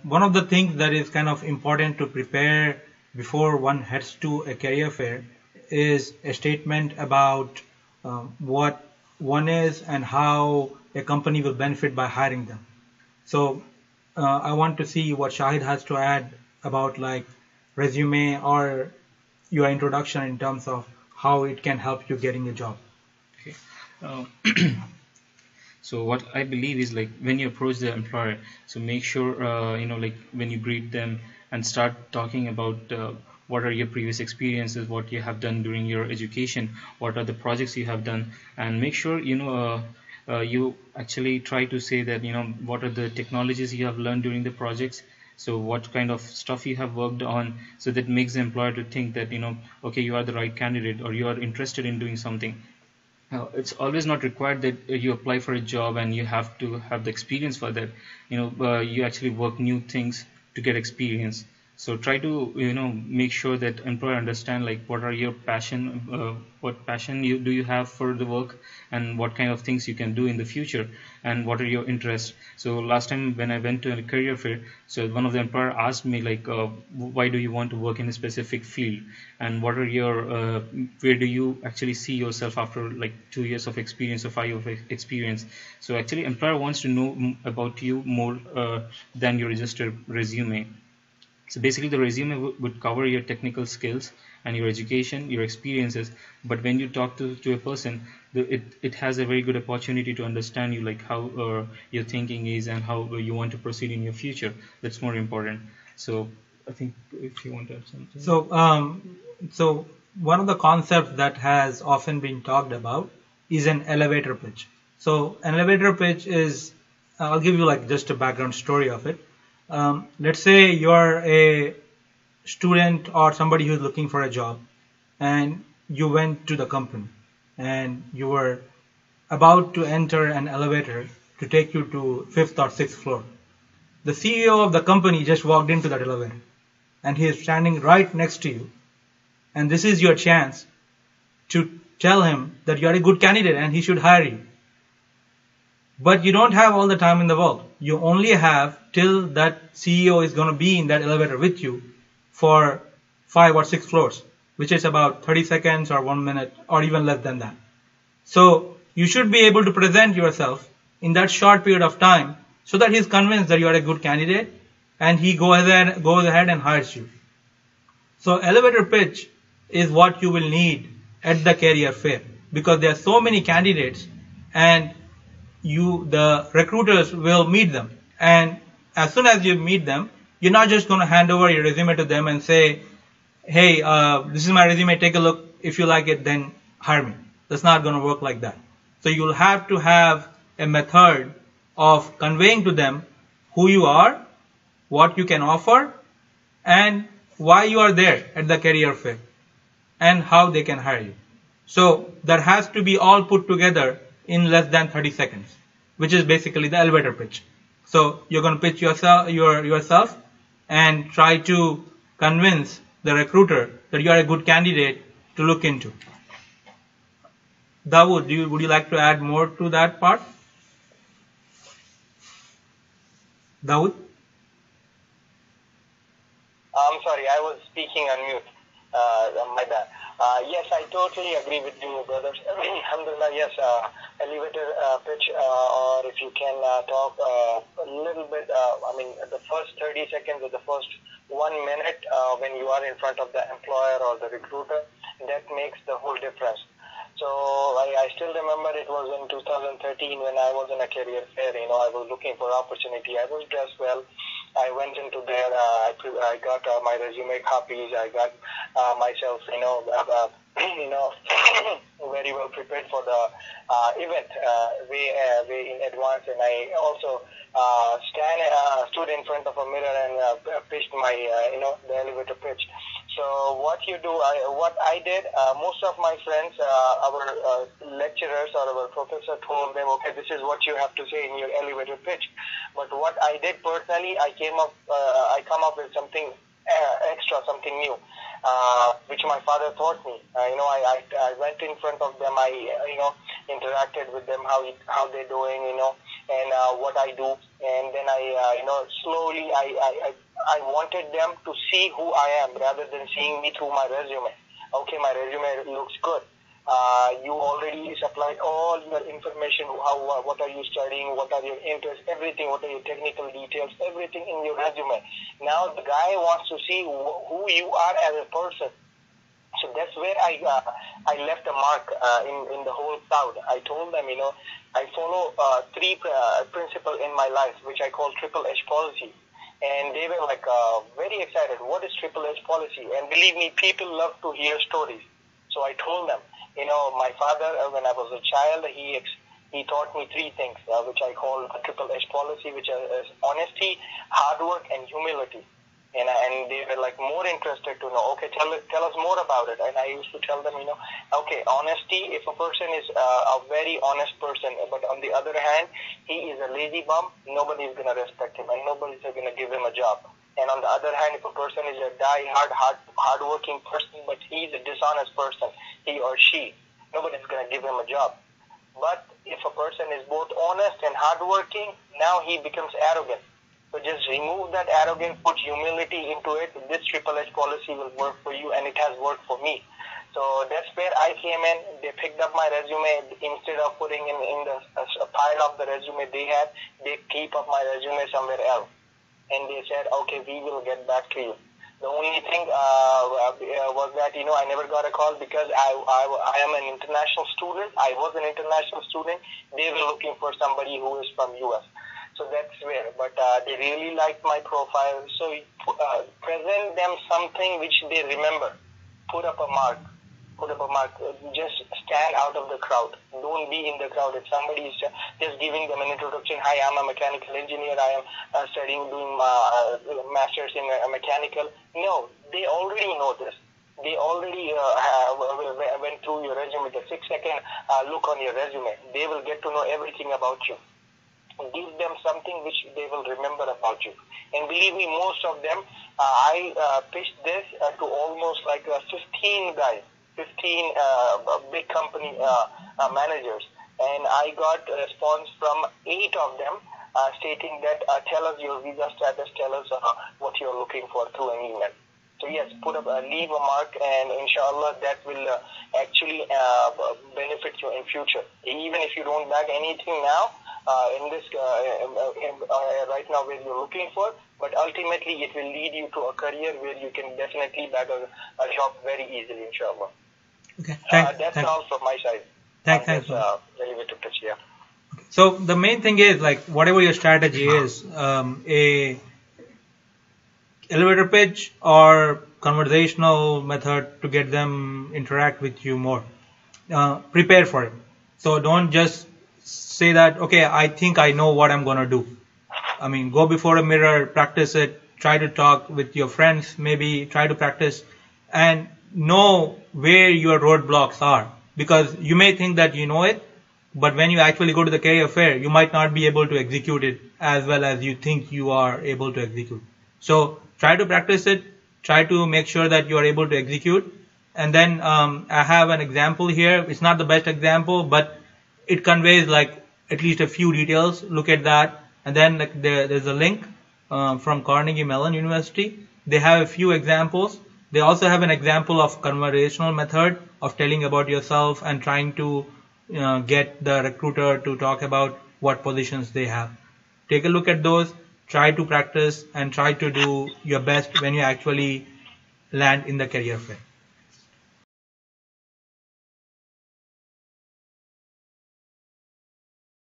One of the things that is kind of important to prepare before one heads to a career fair is a statement about what one is and how a company will benefit by hiring them. So I want to see what Shahid has to add about like resume or your introduction in terms of how it can help you getting a job. Okay. Uh, so what I believe is like when you approach the employer, so make sure like when you greet them and start talking about what are your previous experiences, what you have done during your education, what are the projects you have done, and make sure you actually try to say that what are the technologies you have learned during the projects, so what kind of stuff you have worked on, so that makes the employer to think that okay, you are the right candidate or you are interested in doing something. It's always not required that you apply for a job and you have to have the experience for that. You actually work new things to get experience. So try to make sure that employer understand like what are your passion, what passion you have for the work, and what kind of things you can do in the future, and what are your interests. So last time when I went to a career fair, so one of the employer asked me like, why do you want to work in a specific field, and what are your where do you actually see yourself after like 2 years of experience or 5 years of experience. So actually employer wants to know about you more than your registered resume. So basically the resume would cover your technical skills and your education, your experiences, but when you talk to a person, it has a very good opportunity to understand you, like how your thinking is and how you want to proceed in your future. That's more important. So I think if you want to add something. So one of the concepts that has often been talked about is an elevator pitch. So an elevator pitch is, I'll give you like just a background story of it. Let's say you're a student or somebody who's looking for a job, and you went to the company and you were about to enter an elevator to take you to fifth or sixth floor. The CEO of the company just walked into that elevator and he is standing right next to you, and this is your chance to tell him that you are a good candidate and he should hire you. But you don't have all the time in the world. You only have till that CEO is going to be in that elevator with you for 5 or 6 floors, which is about 30 seconds or 1 minute or even less than that. So you should be able to present yourself in that short period of time so that he's convinced that you are a good candidate and he goes ahead and hires you. So elevator pitch is what you will need at the career fair, because there are so many candidates and the recruiters will meet them, and as soon as you meet them, you're not just going to hand over your resume to them and say, hey, this is my resume, take a look, if you like it then hire me. That's not going to work like that. So you'll have to have a method of conveying to them who you are, what you can offer, and why you are there at the career fair, and how they can hire you. So that has to be all put together in less than 30 seconds, which is basically the elevator pitch. So you're going to pitch yourself and try to convince the recruiter that you are a good candidate to look into. Dawood, would you like to add more to that part? Dawood? I'm sorry, I was speaking on mute. My bad. Yes, I totally agree with you, brothers. Alhamdulillah, yes, elevator pitch, or if you can talk a little bit, the first 30 seconds or the first 1 minute when you are in front of the employer or the recruiter, that makes the whole difference. So I still remember it was in 2013 when I was in a career fair. I was looking for opportunity. I was dressed well. I went into there. I got my resume copies. I got myself, very well prepared for the event way in advance. And I also stood in front of a mirror and pitched my, the elevator pitch. So what I did, most of my friends, our lecturers or our professor told them, okay, this is what you have to say in your elevator pitch. But what I did personally, I come up with something extra, something new, which my father taught me. I went in front of them. I interacted with them, how they're doing, and what I do, and then I slowly I wanted them to see who I am rather than seeing me through my resume. Okay, my resume looks good. You already supplied all your information, what are you studying, what are your interests, everything, what are your technical details, everything in your resume. Now the guy wants to see who you are as a person. So that's where I left a mark in the whole crowd. I told them, I follow three principles in my life, which I call Triple H policy. And they were like very excited. What is Triple H policy? And believe me, people love to hear stories. So I told them, my father, when I was a child, he taught me three things, which I call a Triple H policy, which is honesty, hard work, and humility. And they were like more interested to know, okay, tell us more about it. And I used to tell them, okay, honesty, if a person is a very honest person, but on the other hand, he is a lazy bum, nobody is going to respect him and nobody is going to give him a job. And on the other hand, if a person is a hard-working person, but he's a dishonest person, he or she, nobody's going to give him a job. But if a person is both honest and hard-working, now he becomes arrogant. So just remove that arrogance, put humility into it. This Triple H policy will work for you, and it has worked for me. So that's where I came in. They picked up my resume. Instead of putting in a pile of the resume they had, they keep up my resume somewhere else. And they said, okay, we will get back to you. The only thing was that, I never got a call because I am an international student. I was an international student. They were looking for somebody who is from U.S. So that's where. But they really liked my profile. So present them something which they remember. Put up a mark. Just stand out of the crowd. Don't be in the crowd. If somebody is just giving them an introduction, hi, I'm a mechanical engineer. I am doing master's in mechanical. No, they already know this. They already went through your resume. The 6-second look on your resume. They will get to know everything about you. Give them something which they will remember about you. And believe me, most of them, I pitched this to almost like 15 guys. 15 big company managers, and I got a response from 8 of them stating that tell us your visa status, tell us what you're looking for through an email. So yes, leave a mark, and inshallah that will actually benefit you in future. Even if you don't bag anything now in this right now where you're looking for, but ultimately it will lead you to a career where you can definitely bag a job very easily, inshallah. Okay, that's all from my side. Thanks. Elevator pitch, yeah. So the main thing is, like, whatever your strategy is, a elevator pitch or conversational method to get them interact with you more. Prepare for it. So don't just say that, okay, I think I know what I'm going to do. I mean, go before a mirror, practice it, try to talk with your friends, maybe try to practice and know where your roadblocks are, because you may think that you know it, but when you actually go to the career fair, you might not be able to execute it as well as you think you are able to execute. So try to practice it, try to make sure that you are able to execute. And then I have an example here. It's not the best example, but it conveys like at least a few details. Look at that. And then like there's a link from Carnegie Mellon University. They have a few examples. They also have an example of conversational method of telling about yourself and trying to get the recruiter to talk about what positions they have. Take a look at those, try to practice and try to do your best when you actually land in the career fair.